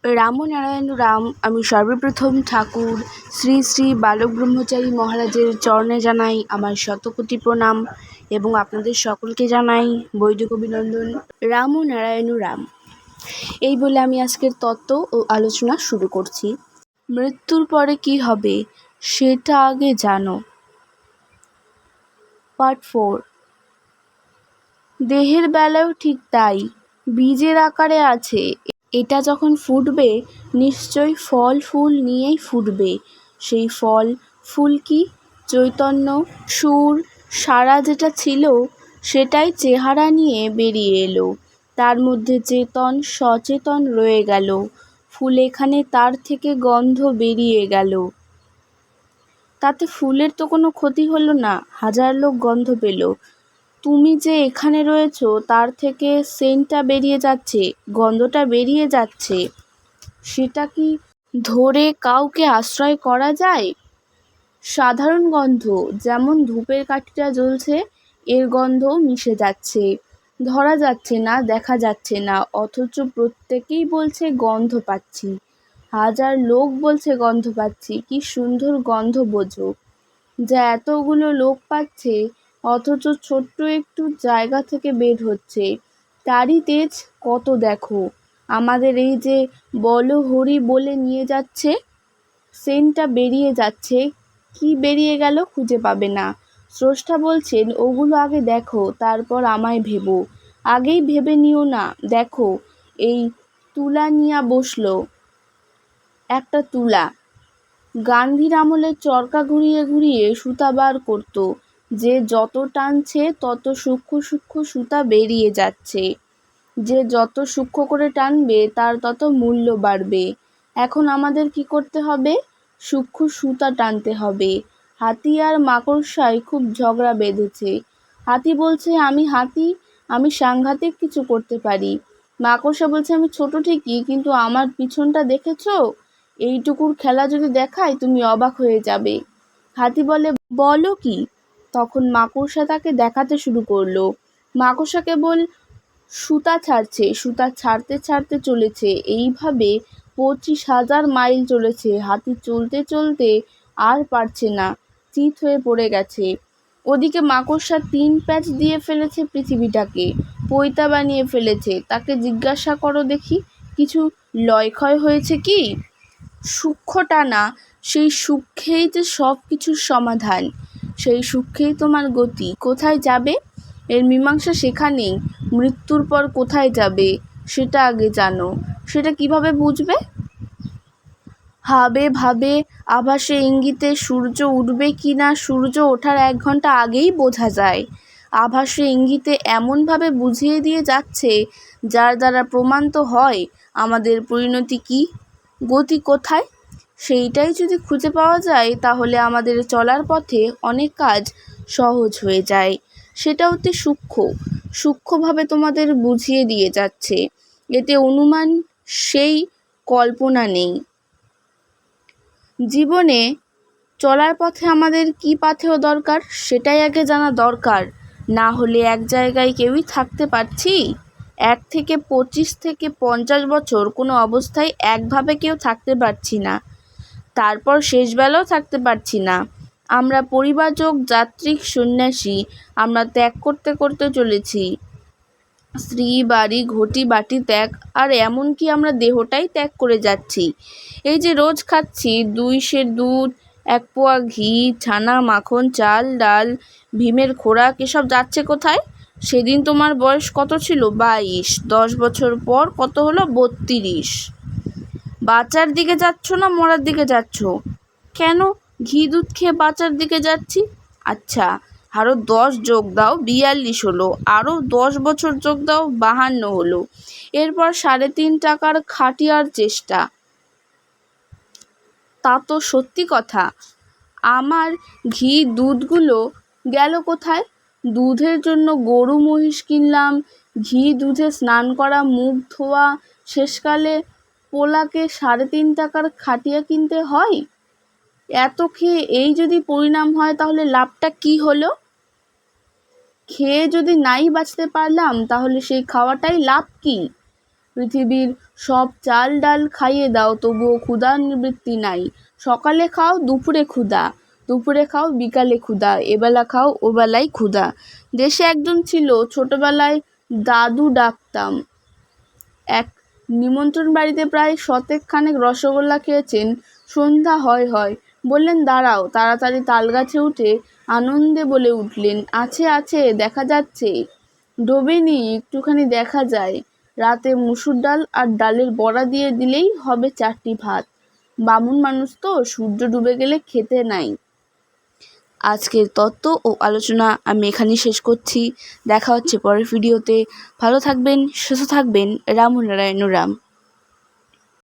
রামনারায়ণ রাম। আমি সর্বপ্রথম ঠাকুর শ্রী শ্রী বালক ব্রহ্মচারী মহারাজের চরণে জানাই আমার শতকোটি প্রণাম এবং আপনাদের সকলকে জানাই বৈদিক অভিনন্দন। রামনারায়ণ রাম এই বলে আমি আজকের তত্ত্ব ও আলোচনা শুরু করছি। মৃত্যুর পরে কি হবে সেটা আগে জানো। পার্ট 4। দেহের বেলায়ও ঠিক তাই, বীজের আকারে আছে। এটা যখন ফুটবে নিশ্চয়ই ফল ফুল নিয়েই ফুটবে। সেই ফল ফুল কি? চৈতন্য, সুর, সারা যেটা ছিল সেটাই চেহারা নিয়ে বেরিয়ে এলো। তার মধ্যে চেতন সচেতন রয়ে গেল। ফুল এখানে, তার থেকে গন্ধ বেরিয়ে গেল। তাতে ফুলের তো কোনো ক্ষতি হলো না, হাজার লোক গন্ধ পেল। তুমি যে এখানে রয়েছো তার থেকে সেন্টটা বেরিয়ে যাচ্ছে, গন্ধটা বেরিয়ে যাচ্ছে, সেটা কি ধরে কাউকে আশ্রয় করা যায়? সাধারণ গন্ধ, যেমন ধূপের কাঠিটা জ্বলছে, এর গন্ধও মিশে যাচ্ছে, ধরা যাচ্ছে না, দেখা যাচ্ছে না, অথচ প্রত্যেকেই বলছে গন্ধ পাচ্ছি। হাজার লোক বলছে গন্ধ পাচ্ছি। কি সুন্দর গন্ধ বোঝো, যা এতগুলো লোক পাচ্ছে অথচ ছোট্ট একটু জায়গা থেকে বের হচ্ছে, তারই তেজ কত দেখো। আমাদের এই যে বলো হরি বলে নিয়ে যাচ্ছে, সেন্টটা বেরিয়ে যাচ্ছে, কি বেরিয়ে গেল খুঁজে পাবে না। স্রষ্টা বলছেন ওগুলো আগে দেখো, তারপর আমায় ভেবো। আগেই ভেবে নিও না। দেখো, এই তুলা নিয়ে বসলো, একটা তুলা। গান্ধীর আমলে চরকা ঘুরিয়ে ঘুরিয়ে সুতা বার করতো, যে যত টানছে তত সূক্ষ্ম সূক্ষ্ম সুতা বেরিয়ে যাচ্ছে। যে যত সূক্ষ্ম করে টানবে তার তত মূল্য বাড়বে। এখন আমাদের কি করতে হবে? সূক্ষ্ম সুতা টানতে হবে। হাতি আর মাকড়সায় খুব ঝগড়া বেঁধেছে। হাতি বলছে আমি হাতি, আমি সাংঘাতিক কিছু করতে পারি। মাকড়সা বলছে আমি ছোট ঠিকই, কিন্তু আমার পিছনটা দেখেছো? এইটুকুর খেলা যদি দেখাই তুমি অবাক হয়ে যাবে। হাতি বলে বলো কি? তখন মাকড়সা তাকে দেখাতে শুরু করলো। মাকড়সা কেবল সুতা ছাড়ছে, সুতা ছাড়তে ছাড়তে চলেছে। এইভাবে 25,000 মাইল চলেছে। হাতি চলতে চলতে আর পারছে না, চিত হয়ে পড়ে গেছে। ওদিকে মাকড়সা 3 প্যাচ দিয়ে ফেলেছে পৃথিবীটাকে, পৈতা বানিয়ে ফেলেছে। তাকে জিজ্ঞাসা করো দেখি, কিছু লয়ক্ষয় হয়েছে কি? সূক্ষ্ম টানা, সেই সূক্ষ্মেই যে সব কিছুর সমাধান, সেই সূক্ষ্মেই তোমার গতি। কোথায় যাবে? এর মীমাংসা সেখানেই। মৃত্যুর পর কোথায় যাবে সেটা আগে জানো। সেটা কিভাবে বুঝবে? ভাবে ভাবে আভাসে ইঙ্গিতে সূর্য উঠবে কি না সূর্য ওঠার 1 ঘন্টা আগেই বোঝা যায়। আভাসে ইঙ্গিতে এমনভাবে বুঝিয়ে দিয়ে যাচ্ছে, যার দ্বারা প্রমাণিত হয় আমাদের পরিণতি কি, গতি কোথায়। সেইটাই যদি খুঁজে পাওয়া যায় তাহলে আমাদের চলার পথে অনেক কাজ সহজ হয়ে যায়। সেটা অতি সূক্ষ্মভাবে তোমাদের বুঝিয়ে দিয়ে যাচ্ছে। এতে অনুমান সেই কল্পনা নেই। জীবনে চলার পথে আমাদের কি পাথেয় দরকার সেটাই আগে জানা দরকার। না হলে এক জায়গায় কেউই থাকতে পারছি? 1 থেকে 25 থেকে 50 বছর কোনো অবস্থায় একভাবে কেউ থাকতে পারছি না, তারপর শেষবেলাও থাকতে পারছি না। আমরা পরিবারযোগ যাত্রিক সন্ন্যাসী, আমরা ত্যাগ করতে করতে চলেছি। স্ত্রী, বাড়ি, ঘটি বাটি ত্যাগ, আর এমনকি আমরা দেহটাই ত্যাগ করে যাচ্ছি। এই যে রোজ খাচ্ছি 2 সের দুধ, 1 পোয়া ঘি, ছানা, মাখন, চাল ডাল, ভীমের খোরাক, এসব যাচ্ছে কোথায়? সেদিন তোমার বয়স কত ছিল? 22। 10 বছর পর কত হলো? 32। বাঁচার দিকে যাচ্ছ না মরার দিকে যাচ্ছ? কেন ঘি দুধ খেয়ে বাঁচার দিকে যাচ্ছি? আচ্ছা, আরও 10 যোগ দাও, 42 হলো। আরও 10 বছর যোগ দাও, 52 হলো। এরপর 3.5 টাকার খাটিয়ার চেষ্টা। তা তো সত্যি কথা। আমার ঘি দুধগুলো গেল কোথায়? দুধের জন্য গরু মহিষ কিনলাম, ঘি দুধে স্নান করা, মুখ ধোয়া, শেষকালে পোলাকে 3.5 টাকার খাটিয়া কিনতে হয়। এত খেয়ে এই যদি পরিণাম হয় তাহলে লাভটা কি হলো? খেয়ে যদি নাই বাঁচতে পারলাম তাহলে সেই খাওয়াটাই লাভ কি? পৃথিবীর সব চাল ডাল খাইয়ে দাও, তবুও ক্ষুধার নিবৃত্তি নাই। সকালে খাও, দুপুরে ক্ষুধা, দুপুরে খাও, বিকালে ক্ষুধা, এবেলা খাও, ওবেলায় ক্ষুধা। দেশে একজন ছিল, ছোটবেলায় দাদু ডাকতাম। এক নিমন্ত্রণ বাড়িতে প্রায় 100 খানেক রসগোল্লা খেয়েছেন। সন্ধ্যা হয় হয়, বললেন দাঁড়াও, তাড়াতাড়ি তালগাছে উঠে আনন্দে বলে উঠলেন, আছে আছে, দেখা যাচ্ছে। ডোবেনি, একটুখানি দেখা যায়। রাতে মুসুর ডাল আর ডালের বড়া দিয়ে দিলেই হবে 4টি ভাত। বামুন মানুষ তো, সূর্য ডুবে গেলে খেতে নাই। আজকের তত্ত্ব ও আলোচনা আমি এখানেই শেষ করছি। দেখা হচ্ছে পরের ভিডিওতে। ভালো থাকবেন, সুস্থ থাকবেন। রাম নারায়ণ রাম।